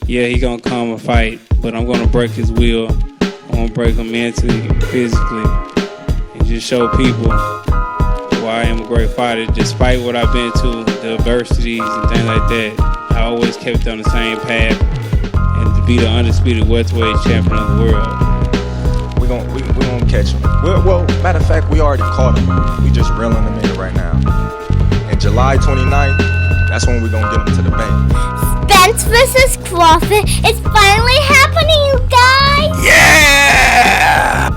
yeah, he gonna come and fight, but I'm gonna break his will. I'm gonna break him mentally, physically, and just show people why I am a great fighter. Despite what I've been to, the adversities and things like that, I always kept on the same path, and to be the undisputed welterweight champion of the world. We gonna catch him. Well, matter of fact, we already caught him. We just reeling him in right now. And July 29th, that's when we gonna get him to the bank. Spence versus Crawford. It's finally happening, you guys! Yeah!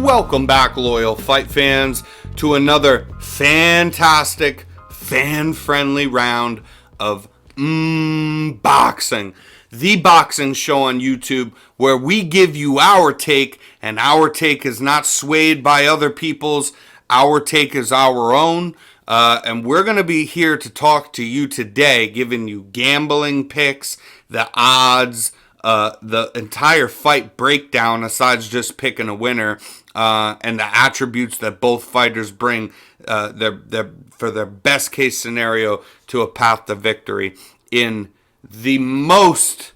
Welcome back, loyal fight fans, to another fantastic, fan-friendly round of boxing. The boxing show on YouTube where we give you our take, and our take is not swayed by other people's. Our take is our own. And we're going to be here to talk to you today, giving you gambling picks, the odds, the entire fight breakdown, aside just picking a winner, and the attributes that both fighters bring for their best case scenario to a path to victory in the most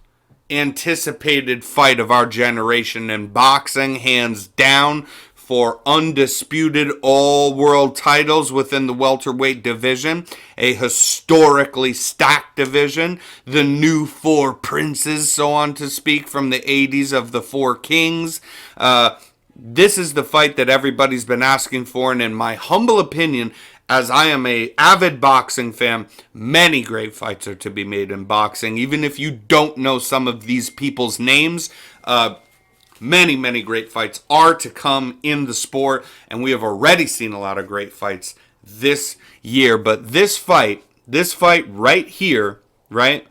anticipated fight of our generation in boxing, hands down, for undisputed all-world titles within the welterweight division, a historically stacked division, the new four princes, so on to speak, from the 80s of the four kings. This is the fight that everybody's been asking for, and in my humble opinion, as I am an avid boxing fan, many great fights are to be made in boxing. Even if you don't know some of these people's names, many, many great fights are to come in the sport, and we have already seen a lot of great fights this year. But this fight right here, right,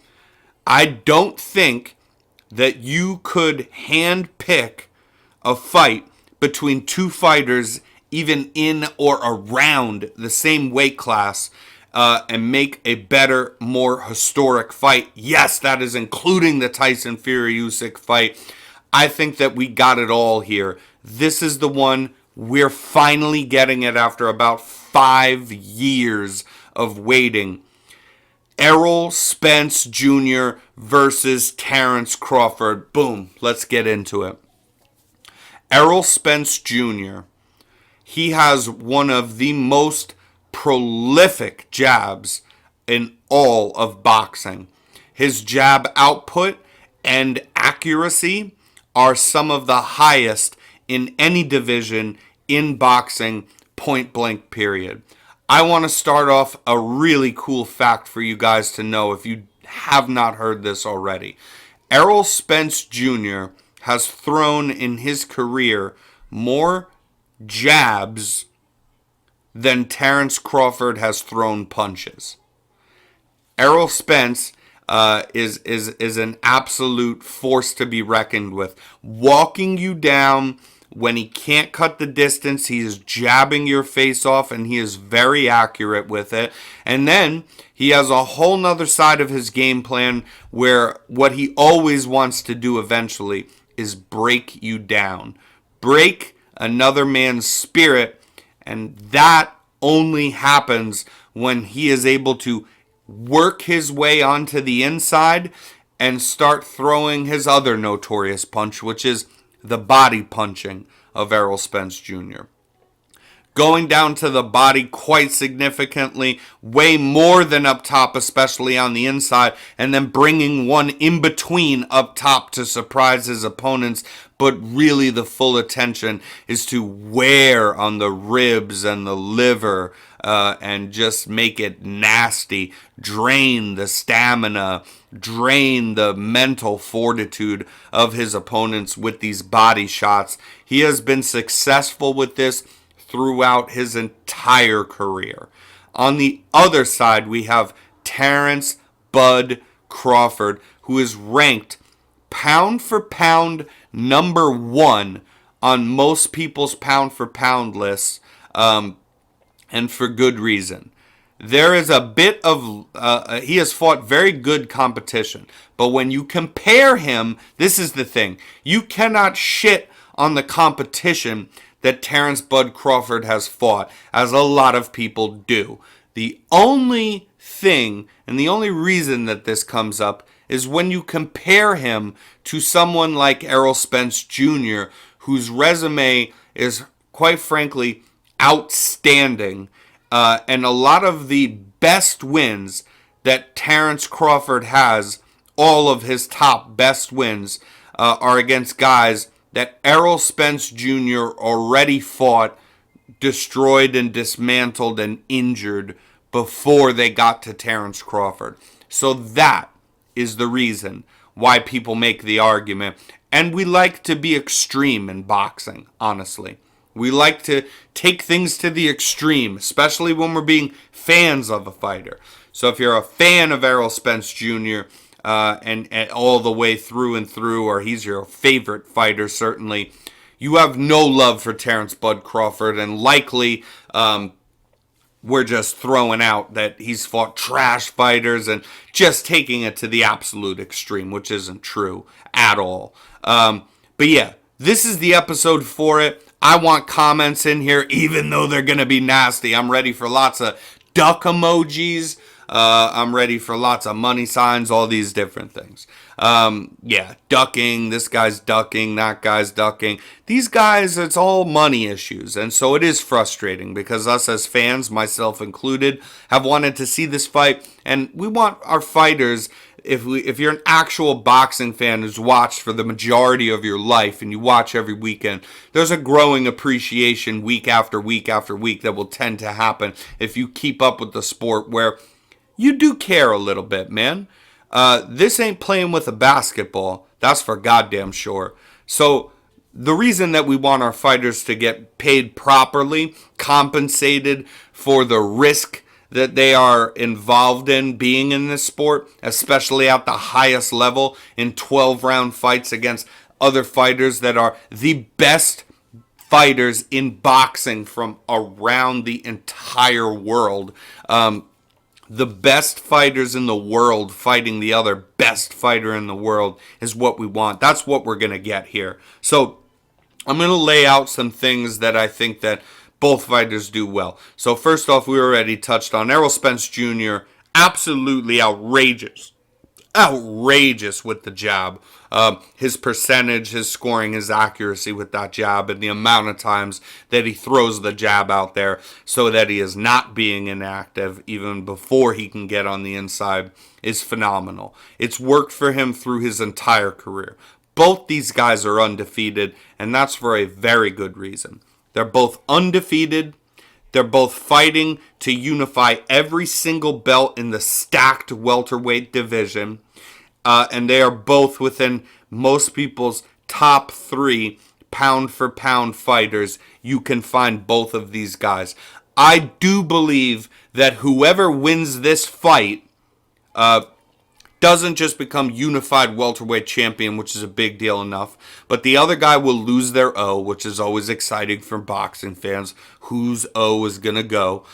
I don't think that you could hand pick a fight between two fighters even in or around the same weight class and make a better, more historic fight. Yes, that is including the Tyson Fury-Usyk fight. I think that we got it all here. This is the one. We're finally getting it after about 5 years of waiting. Errol Spence Jr. versus Terence Crawford. Boom. Let's get into it. Errol Spence Jr., he has one of the most prolific jabs in all of boxing. His jab output and accuracy are some of the highest in any division in boxing, point blank period. I want to start off a really cool fact for you guys to know if you have not heard this already. Errol Spence Jr. has thrown in his career more jabs than Terence Crawford has thrown punches. Errol Spence is an absolute force to be reckoned with. Walking you down when he can't cut the distance, he is jabbing your face off, and he is very accurate with it. And then he has a whole nother side of his game plan where what he always wants to do eventually is break you down. Break another man's spirit, and that only happens when he is able to work his way onto the inside and start throwing his other notorious punch, which is the body punching of Errol Spence Jr. Going down to the body quite significantly, way more than up top, especially on the inside, and then bringing one in between up top to surprise his opponents. But really the full attention is to wear on the ribs and the liver and just make it nasty, drain the stamina, drain the mental fortitude of his opponents with these body shots. He has been successful with this throughout his entire career. On the other side, we have Terence Bud Crawford, who is ranked pound for pound number 1 on most people's pound for pound lists, and for good reason. There is a bit of, he has fought very good competition, but when you compare him, this is the thing, you cannot shit on the competition that Terrence Bud Crawford has fought, as a lot of people do. The only thing and the only reason that this comes up is when you compare him to someone like Errol Spence Jr., whose resume is, quite frankly, outstanding. And a lot of the best wins that Terrence Crawford has, all of his top best wins, are against guys that Errol Spence Jr. already fought, destroyed and dismantled and injured before they got to Terrence Crawford. So that is the reason why people make the argument. And we like to be extreme in boxing, honestly. We like to take things to the extreme, especially when we're being fans of a fighter. So if you're a fan of Errol Spence Jr., and all the way through and through, or he's your favorite fighter, certainly, you have no love for Terrence Bud Crawford, and likely we're just throwing out that he's fought trash fighters and just taking it to the absolute extreme, which isn't true at all. But yeah, this is the episode for it. I want comments in here, even though they're going to be nasty. I'm ready for lots of duck emojis. I'm ready for lots of money signs, all these different things. Yeah, ducking, this guy's ducking, that guy's ducking. These guys, it's all money issues. And so it is frustrating because us as fans, myself included, have wanted to see this fight. And we want our fighters, if you're an actual boxing fan who's watched for the majority of your life and you watch every weekend, there's a growing appreciation week after week after week that will tend to happen if you keep up with the sport where you do care a little bit, man. This ain't playing with a basketball. That's for goddamn sure. So the reason that we want our fighters to get paid properly, compensated for the risk that they are involved in being in this sport, especially at the highest level in 12-round fights against other fighters that are the best fighters in boxing from around the entire world. The best fighters in the world fighting the other best fighter in the world is what we want. That's what we're going to get here. So I'm going to lay out some things that I think that both fighters do well. So first off, we already touched on Errol Spence Jr. Absolutely outrageous with the jab. His percentage, his scoring, his accuracy with that jab, and the amount of times that he throws the jab out there so that he is not being inactive even before he can get on the inside is phenomenal. It's worked for him through his entire career. Both these guys are undefeated, and that's for a very good reason. They're both undefeated. They're both fighting to unify every single belt in the stacked welterweight division. And they are both within most people's top 3 pound-for-pound fighters. You can find both of these guys. I do believe that whoever wins this fight doesn't just become unified welterweight champion, which is a big deal enough, but the other guy will lose their O, which is always exciting for boxing fans. Whose O is going to go?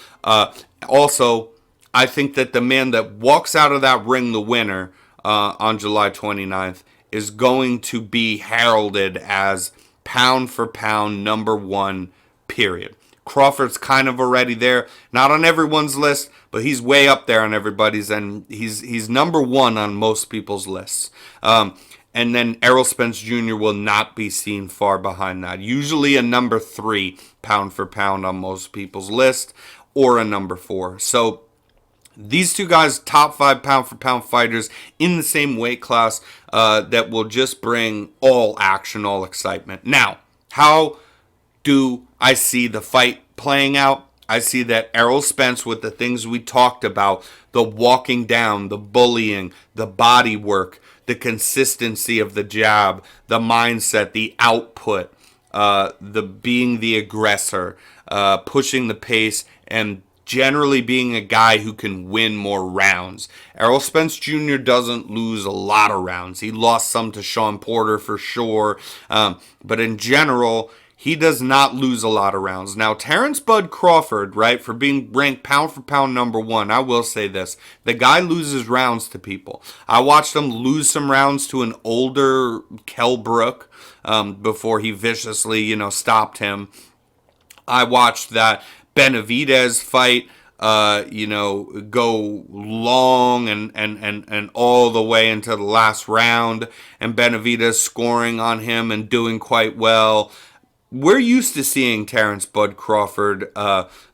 Also, I think that the man that walks out of that ring the winner on July 29th is going to be heralded as pound for pound #1, period. Crawford's kind of already there, not on everyone's list, but he's way up there on everybody's, and he's #1 on most people's lists. And then Errol Spence Jr. will not be seen far behind that. Usually a #3 pound for pound on most people's list, or a #4. So these two guys, top 5 pound for pound fighters in the same weight class, that will just bring all action, all excitement. Now, how do I see the fight playing out? I see that Errol Spence, with the things we talked about, the walking down, the bullying, the body work, the consistency of the jab, the mindset, the output, the being the aggressor, pushing the pace, and generally being a guy who can win more rounds. Errol Spence Jr. doesn't lose a lot of rounds. He lost some to Sean Porter for sure, but in general, he does not lose a lot of rounds. Now, Terrence Bud Crawford, right, for being ranked pound for pound #1, I will say this. The guy loses rounds to people. I watched him lose some rounds to an older Kell Brook before he viciously, stopped him. I watched that Benavidez fight, go long and all the way into the last round, and Benavidez scoring on him and doing quite well. We're used to seeing Terrence Bud Crawford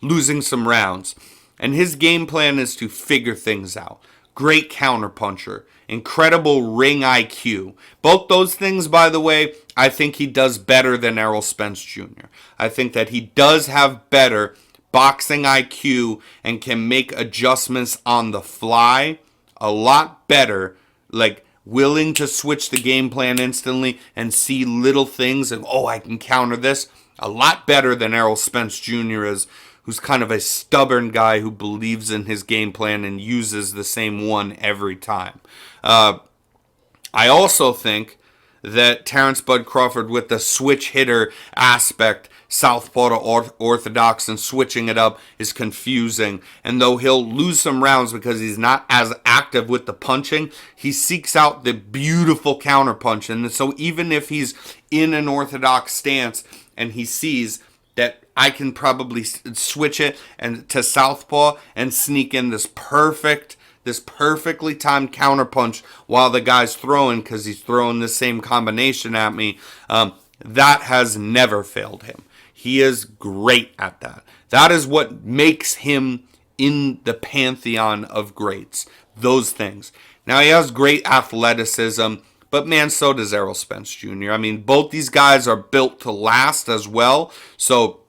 losing some rounds, and his game plan is to figure things out. Great counterpuncher, incredible ring IQ. Both those things, by the way, I think he does better than Errol Spence Jr. I think that he does have better boxing IQ and can make adjustments on the fly a lot better, like willing to switch the game plan instantly and see little things and, I can counter this, a lot better than Errol Spence Jr. is, who's kind of a stubborn guy who believes in his game plan and uses the same one every time. I also think that Terrence Bud Crawford, with the switch hitter aspect, southpaw to orthodox and switching it up, is confusing. And though he'll lose some rounds because he's not as active with the punching, he seeks out the beautiful counterpunch. And so even if he's in an orthodox stance and he sees that I can probably switch it and to southpaw and sneak in this perfectly timed counterpunch while the guy's throwing, because he's throwing the same combination at me, that has never failed him. He is great at that. That is what makes him in the pantheon of greats. Those things. Now, he has great athleticism, but man, so does Errol Spence Jr. I mean, both these guys are built to last as well. So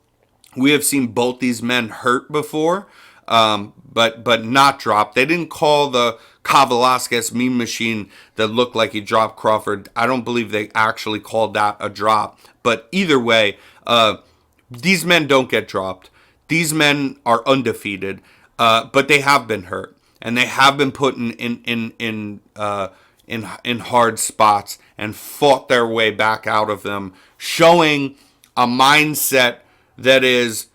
we have seen both these men hurt before, but not drop. They didn't call the Velasquez Mean Machine that looked like he dropped Crawford. I don't believe they actually called that a drop. But either way, these men don't get dropped. These men are undefeated, but they have been hurt, and they have been put in hard spots and fought their way back out of them, showing a mindset that is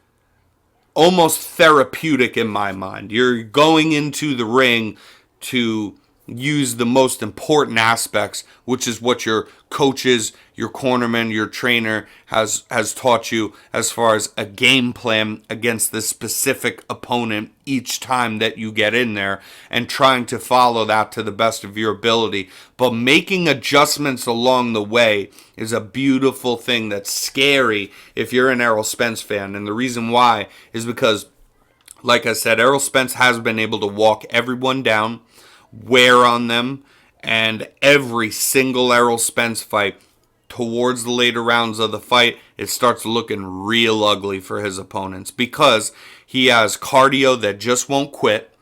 almost therapeutic in my mind. You're going into the ring to use the most important aspects, which is what your coaches, your cornerman, your trainer has taught you as far as a game plan against the specific opponent each time that you get in there, and trying to follow that to the best of your ability. But making adjustments along the way is a beautiful thing that's scary if you're an Errol Spence fan. And the reason why is because, like I said, Errol Spence has been able to walk everyone down, wear on them, and every single Errol Spence fight, towards the later rounds of the fight, it starts looking real ugly for his opponents, because he has cardio that just won't quit.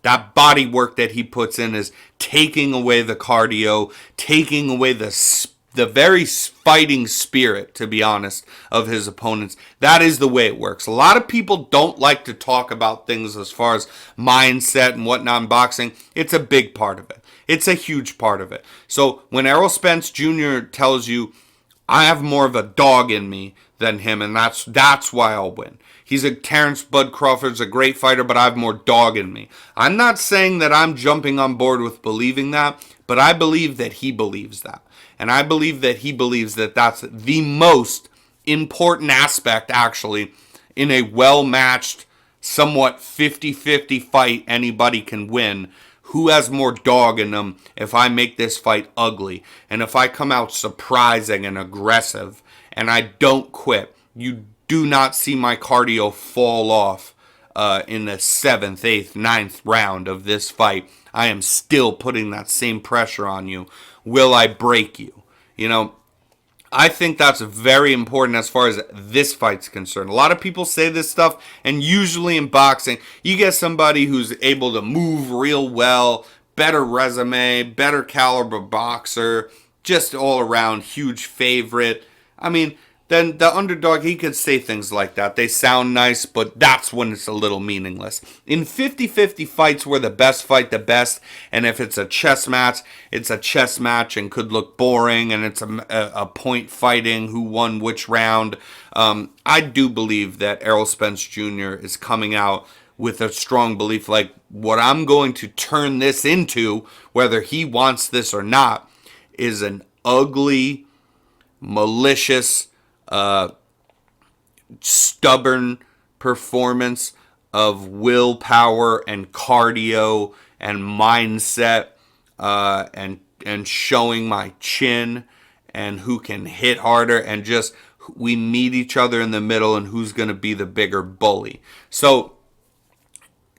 That body work that he puts in is taking away the cardio, taking away the very fighting spirit, to be honest, of his opponents. That is the way it works. A lot of people don't like to talk about things as far as mindset and whatnot in boxing. It's a big part of it. It's a huge part of it. So when Errol Spence Jr. tells you, I have more of a dog in me than him, and that's why I'll win. Terrence Bud Crawford's a great fighter, but I have more dog in me. I'm not saying that I'm jumping on board with believing that, but I believe that he believes that. And I believe that he believes that that's the most important aspect, actually, in a well-matched, somewhat 50-50 fight anybody can win. Who has more dog in them if I make this fight ugly? And if I come out surprising and aggressive and I don't quit, you do not see my cardio fall off in the 7th, 8th, 9th round of this fight. I am still putting that same pressure on you. Will I break you? I think that's very important as far as this fight's concerned. A lot of people say this stuff, and usually in boxing, you get somebody who's able to move real well, better resume, better caliber boxer, just all around huge favorite. I mean, then the underdog, he could say things like that. They sound nice, but that's when it's a little meaningless. In 50-50 fights where the best fight the best, and if it's a chess match, it's a chess match and could look boring, and it's a point fighting who won which round. I do believe that Errol Spence Jr. is coming out with a strong belief, like, what I'm going to turn this into, whether he wants this or not, is an ugly, malicious, stubborn performance of willpower and cardio and mindset, and showing my chin and who can hit harder, and just we meet each other in the middle and who's going to be the bigger bully. So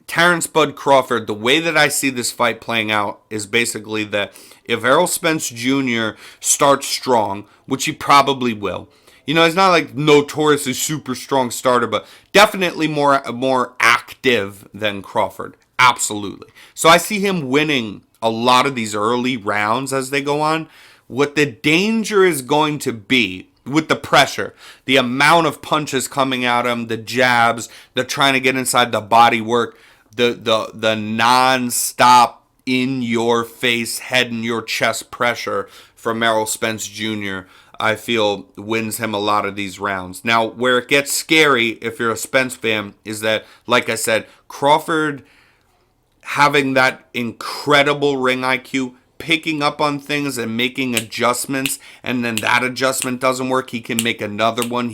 Terrence Bud Crawford, the way that I see this fight playing out is basically that if Errol Spence Jr. starts strong, which he probably will, you know, he's not like notoriously super strong starter, but definitely more active than Crawford. Absolutely. So I see him winning a lot of these early rounds as they go on. What the danger is going to be with the pressure, the amount of punches coming at him, the jabs, the trying to get inside the body work, the non-stop in your face, head in your chest pressure from Errol Spence Jr., I feel wins him a lot of these rounds. Now, where it gets scary, if you're a Spence fan, is that, like I said, Crawford having that incredible ring IQ, picking up on things and making adjustments, and then that adjustment doesn't work, he can make another one,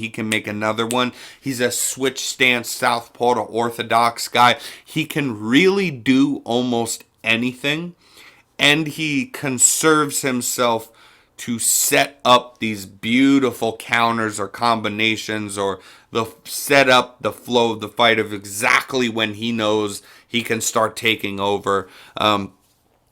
He's a switch stance southpaw to orthodox guy. He can really do almost anything, and he conserves himself to set up these beautiful counters or combinations, or set up the flow of the fight of exactly when he knows he can start taking over.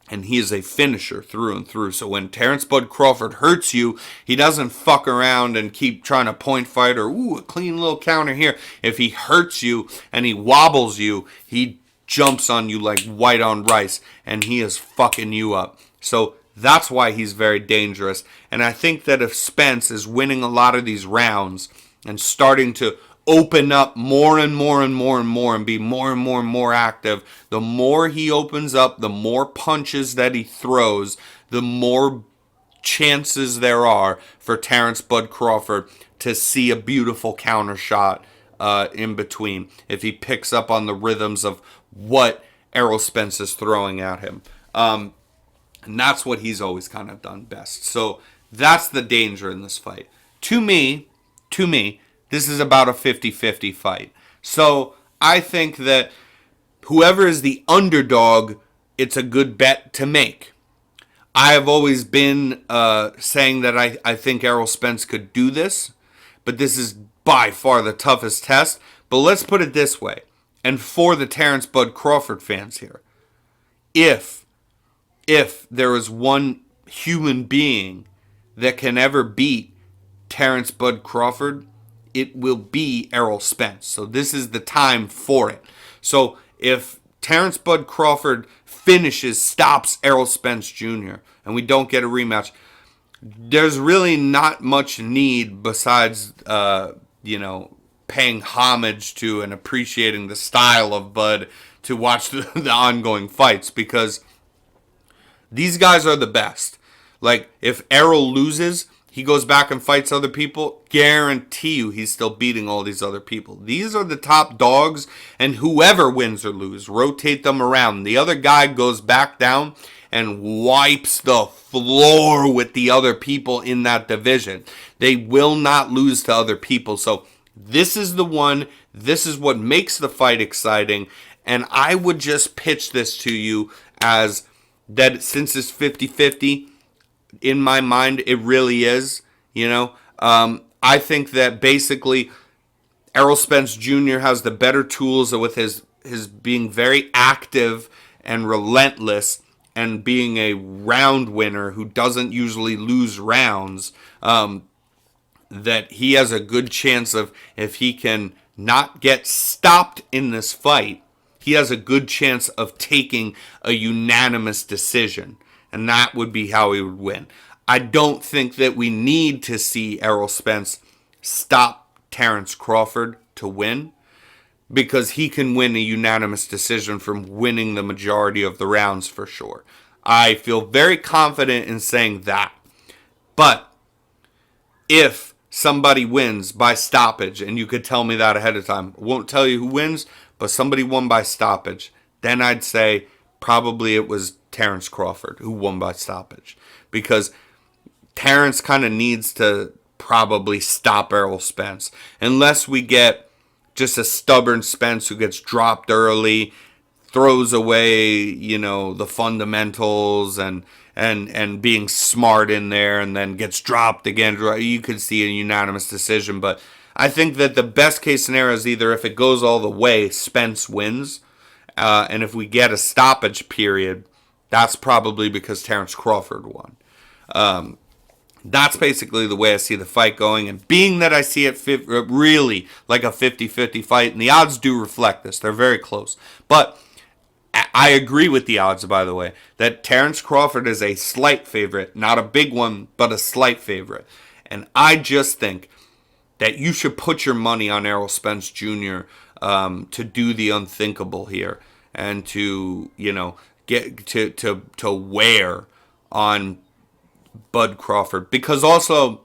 And he is a finisher through and through. So when Terrence Bud Crawford hurts you, he doesn't fuck around and keep trying to point fight or, a clean little counter here. If he hurts you and he wobbles you, he jumps on you like white on rice, and he is fucking you up. So that's why he's very dangerous. And I think that if Spence is winning a lot of these rounds and starting to open up more and more and more and more and be more and more and more active, the more he opens up, the more punches that he throws, the more chances there are for Terrence Bud Crawford to see a beautiful counter shot in between if he picks up on the rhythms of what Errol Spence is throwing at him. And that's what he's always kind of done best. So that's the danger in this fight. To me, this is about a 50-50 fight. So I think that whoever is the underdog, it's a good bet to make. I have always been saying that I think Errol Spence could do this, but this is by far the toughest test. But let's put it this way, and for the Terrence Bud Crawford fans here, if there is one human being that can ever beat Terrence Bud Crawford, it will be Errol Spence. So this is the time for it. So if Terrence Bud Crawford stops Errol Spence Jr., and we don't get a rematch, there's really not much need besides, paying homage to and appreciating the style of Bud to watch the ongoing fights, because these guys are the best. Like, if Errol loses, he goes back and fights other people, guarantee you he's still beating all these other people. These are the top dogs, and whoever wins or loses, rotate them around. The other guy goes back down and wipes the floor with the other people in that division. They will not lose to other people. So this is the one. This is what makes the fight exciting. And I would just pitch this to you as that, since it's 50-50, in my mind, it really is. I think that basically Errol Spence Jr. has the better tools with his being very active and relentless and being a round winner who doesn't usually lose rounds, that he has a good chance of, if he can not get stopped in this fight, he has a good chance of taking a unanimous decision. And that would be how he would win. I don't think that we need to see Errol Spence stop Terrence Crawford to win, because he can win a unanimous decision from winning the majority of the rounds for sure. I feel very confident in saying that. But if somebody wins by stoppage, and you could tell me that ahead of time, I won't tell you who wins, but somebody won by stoppage, then I'd say probably it was Terrence Crawford who won by stoppage, because Terrence kind of needs to probably stop Errol Spence. Unless we get just a stubborn Spence who gets dropped early, throws away, the fundamentals and being smart in there, and then gets dropped again. You could see a unanimous decision, but I think that the best case scenario is either if it goes all the way, Spence wins, and if we get a stoppage period, that's probably because Terrence Crawford won. That's basically the way I see the fight going. And being that I see it really like a 50-50 fight, and the odds do reflect this. They're very close. But I agree with the odds, by the way, that Terrence Crawford is a slight favorite. Not a big one, but a slight favorite. And I just think that you should put your money on Errol Spence Jr. To do the unthinkable here. And to, get to wear on Bud Crawford, because also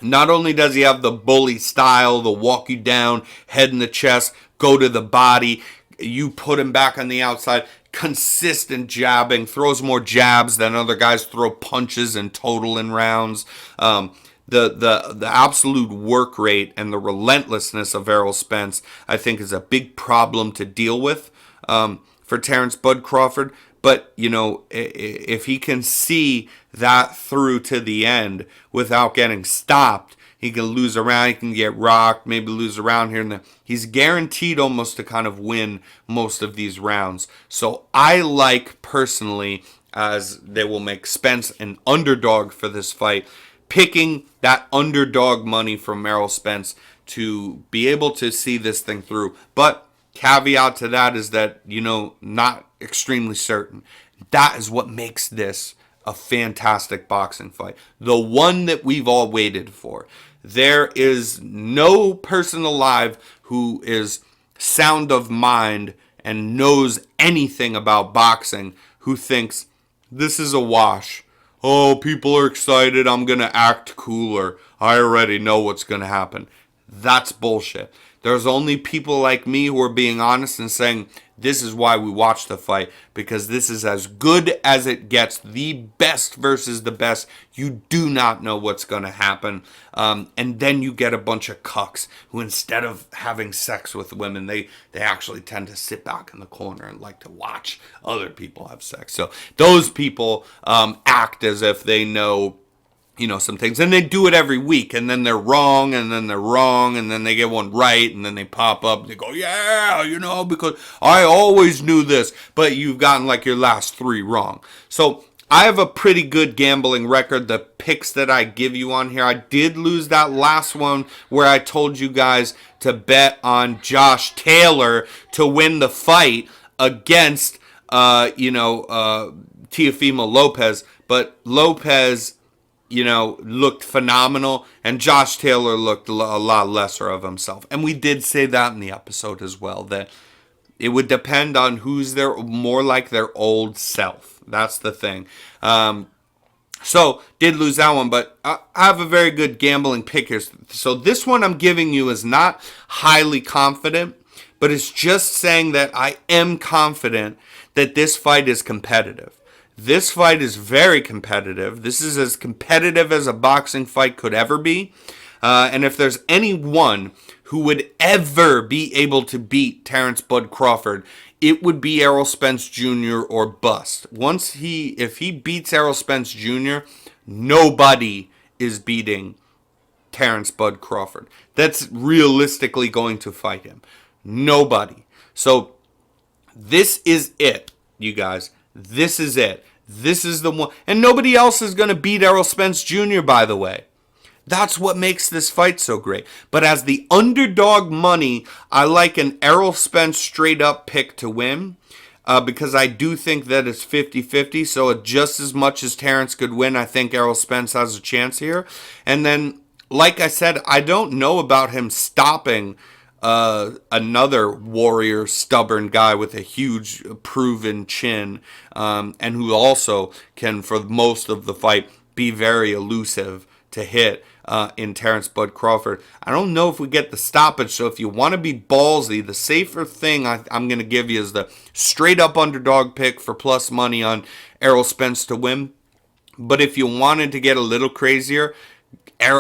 not only does he have the bully style, the walk you down, head in the chest, go to the body, you put him back on the outside, consistent jabbing, throws more jabs than other guys throw punches in total in rounds. The absolute work rate and the relentlessness of Errol Spence, I think, is a big problem to deal with for Terrence Bud Crawford. But, if he can see that through to the end without getting stopped, he can lose around, he can get rocked, maybe lose around here and there. He's guaranteed almost to kind of win most of these rounds. So I like personally, as they will make Spence an underdog for this fight, picking that underdog money from Errol Spence to be able to see this thing through. But caveat to that is that, not extremely certain. That is what makes this a fantastic boxing fight. The one that we've all waited for. There is no person alive who is sound of mind and knows anything about boxing who thinks this is a wash. Oh, people are excited. I'm going to act cooler. I already know what's going to happen. That's bullshit. There's only people like me who are being honest and saying this is why we watch the fight, because this is as good as it gets, the best versus the best. You do not know what's going to happen. And then you get a bunch of cucks who, instead of having sex with women, they actually tend to sit back in the corner and like to watch other people have sex. So those people act as if they know some things, and they do it every week, and then they're wrong, and then they're wrong, and then they get one right, and then they pop up, and they go, yeah, because I always knew this, but you've gotten like your last 3 wrong. So I have a pretty good gambling record. The picks that I give you on here, I did lose that last one where I told you guys to bet on Josh Taylor to win the fight against, Teofimo Lopez, but Lopez looked phenomenal, and Josh Taylor looked a lot lesser of himself. And we did say that in the episode as well, that it would depend on who's more like their old self. That's the thing. So, did lose that one, but I have a very good gambling pick here. So this one I'm giving you is not highly confident, but it's just saying that I am confident that this fight is competitive. This fight is very competitive. This is as competitive as a boxing fight could ever be. And if there's anyone who would ever be able to beat Terrence Bud Crawford, it would be Errol Spence Jr. or bust. If he beats Errol Spence Jr., nobody is beating Terrence Bud Crawford. That's realistically going to fight him. Nobody. So this is it, you guys. This is it. This is the one. And nobody else is going to beat Errol Spence Jr., by the way. That's what makes this fight so great. But as the underdog money, I like an Errol Spence straight up pick to win. Because I do think that it's 50-50. So just as much as Terrence could win, I think Errol Spence has a chance here. And then, like I said, I don't know about him stopping another warrior, stubborn guy with a huge proven chin, and who also can, for most of the fight, be very elusive to hit in Terrence Bud Crawford. I don't know if we get the stoppage, so if you want to be ballsy, the safer thing I'm going to give you is the straight up underdog pick for plus money on Errol Spence to win. But if you wanted to get a little crazier,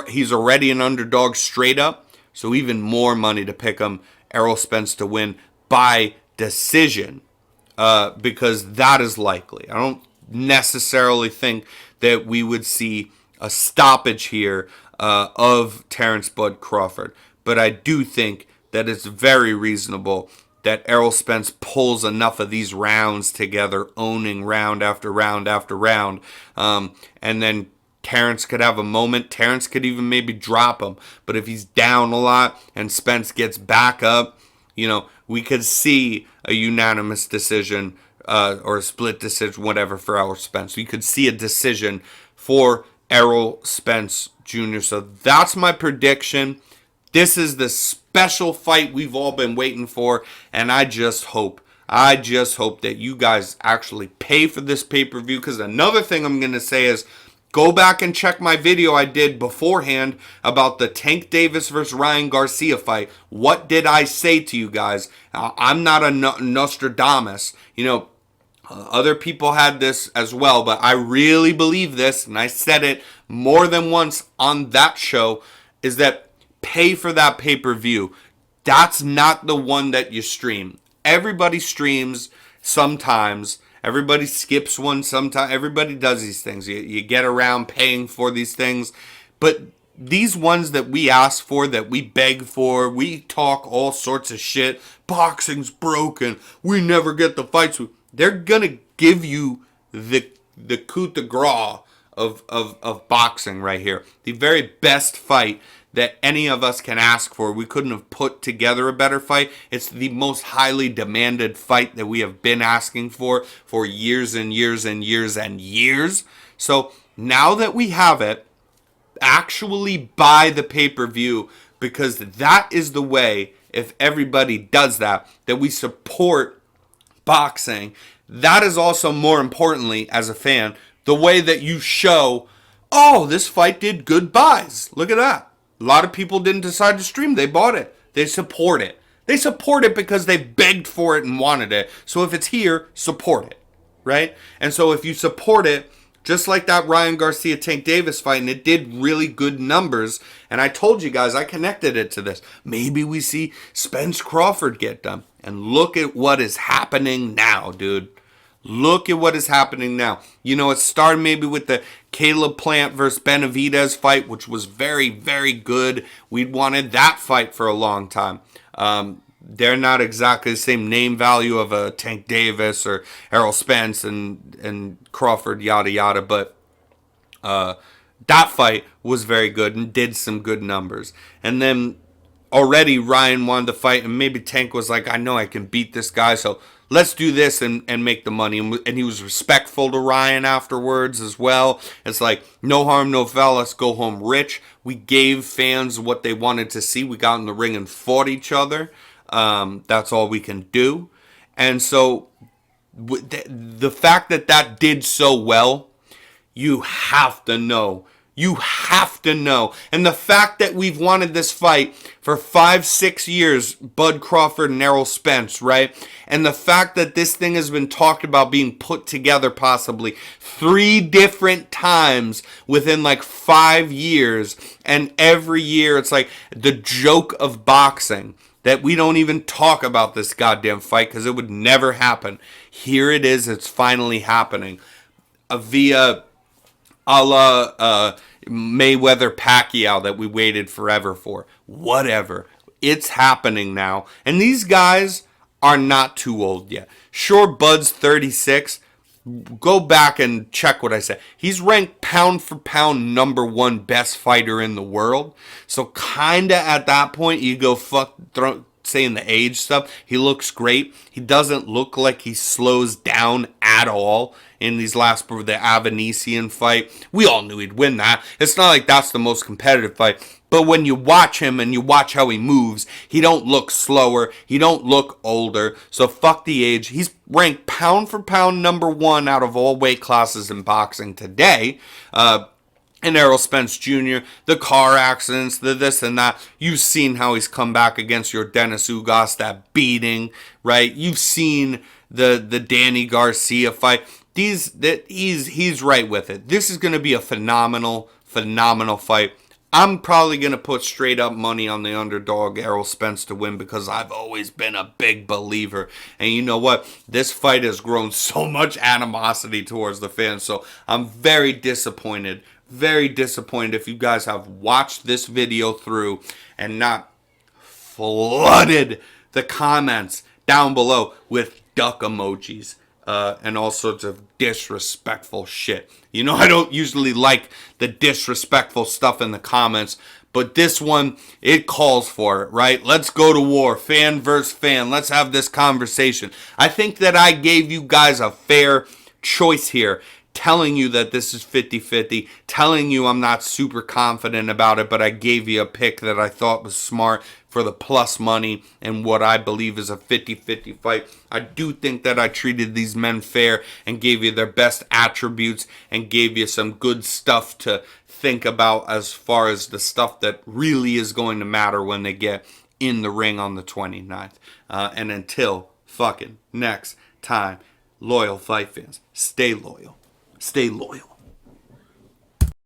He's already an underdog straight up, so even more money to pick him, Errol Spence to win by decision, because that is likely. I don't necessarily think that we would see a stoppage here of Terrence Bud Crawford, but I do think that it's very reasonable that Errol Spence pulls enough of these rounds together, owning round after round after round, and then Terrence could have a moment. Terrence could even maybe drop him. But if he's down a lot and Spence gets back up, we could see a unanimous decision or a split decision, whatever, for Errol Spence. We could see a decision for Errol Spence Jr. So that's my prediction. This is the special fight we've all been waiting for, and I just hope that you guys actually pay for this pay-per-view, because another thing I'm going to say is, go back and check my video I did beforehand about the Tank Davis versus Ryan Garcia fight. What did I say to you guys? I'm not a Nostradamus. Other people had this as well, but I really believe this, and I said it more than once on that show, is that pay for that pay-per-view. That's not the one that you stream. Everybody streams sometimes. Everybody skips one sometimes. Everybody does these things. You get around paying for these things. But these ones that we ask for, that we beg for, we talk all sorts of shit. Boxing's broken. We never get the fights. They're going to give you the coup de grace of boxing right here. The very best fight that any of us can ask for. We couldn't have put together a better fight. It's the most highly demanded fight that we have been asking for years and years and years and years. So now that we have it, actually buy the pay-per-view, because that is the way, if everybody does that we support boxing. That is also, more importantly, as a fan, the way that you show, oh, this fight did good buys. Look at that. A lot of people didn't decide to stream. They bought it. They support it. They support it because they begged for it and wanted it. So if it's here, support it, right? And so if you support it, just like that Ryan Garcia Tank Davis fight, and it did really good numbers, and I told you guys, I connected it to this. Maybe we see Spence Crawford get done. And look at what is happening now, dude. Look at what is happening now. It started maybe with the Caleb Plant versus Benavidez fight, which was very, very good. We'd wanted that fight for a long time. They're not exactly the same name value of a Tank Davis or Errol Spence and Crawford, yada, yada. But that fight was very good and did some good numbers. And then already Ryan wanted the fight, and maybe Tank was like, I know I can beat this guy, so let's do this and make the money. And he was respectful to Ryan afterwards as well. It's like, no harm, no foul, let's go home rich. We gave fans what they wanted to see. We got in the ring and fought each other. That's all we can do. And so the fact that did so well, you have to know. You have to know. And the fact that we've wanted this fight for 5-6 years, Bud Crawford and Errol Spence, right? And the fact that this thing has been talked about being put together possibly 3 different times within like 5 years. And every year it's like the joke of boxing that we don't even talk about this goddamn fight because it would never happen. Here it is. It's finally happening. Via a la Mayweather Pacquiao that we waited forever for. Whatever. It's happening now. And these guys are not too old yet. Sure, Bud's 36. Go back and check what I said. He's ranked pound for pound #1 best fighter in the world. So kind of at that point, you go saying the age stuff. He looks great. He doesn't look like he slows down at all in these last, the Avanesian fight. We all knew he'd win that. It's not like that's the most competitive fight. But when you watch him and you watch how he moves, he don't look slower. He don't look older. So fuck the age. He's ranked pound for pound #1 out of all weight classes in boxing today. And Errol Spence Jr., the car accidents, the this and that. You've seen how he's come back against your Dennis Ugas, that beating, right? You've seen the Danny Garcia fight. He's right with it. This is going to be a phenomenal fight. I'm probably going to put straight up money on the underdog Errol Spence to win because I've always been a big believer. And you know what? This fight has grown so much animosity towards the fans. So I'm very disappointed. Very disappointed if you guys have watched this video through and not flooded the comments down below with duck emojis. And all sorts of disrespectful shit. You know, I don't usually like the disrespectful stuff in the comments, but this one, it calls for it, right? Let's go to war, fan versus fan. Let's have this conversation. I think that I gave you guys a fair choice here, telling you that this is 50-50, telling you I'm not super confident about it, but I gave you a pick that I thought was smart for the plus money and what I believe is a 50-50 fight. I do think that I treated these men fair and gave you their best attributes and gave you some good stuff to think about as far as the stuff that really is going to matter when they get in the ring on the 29th. And until fucking next time, loyal fight fans, stay loyal. Stay loyal.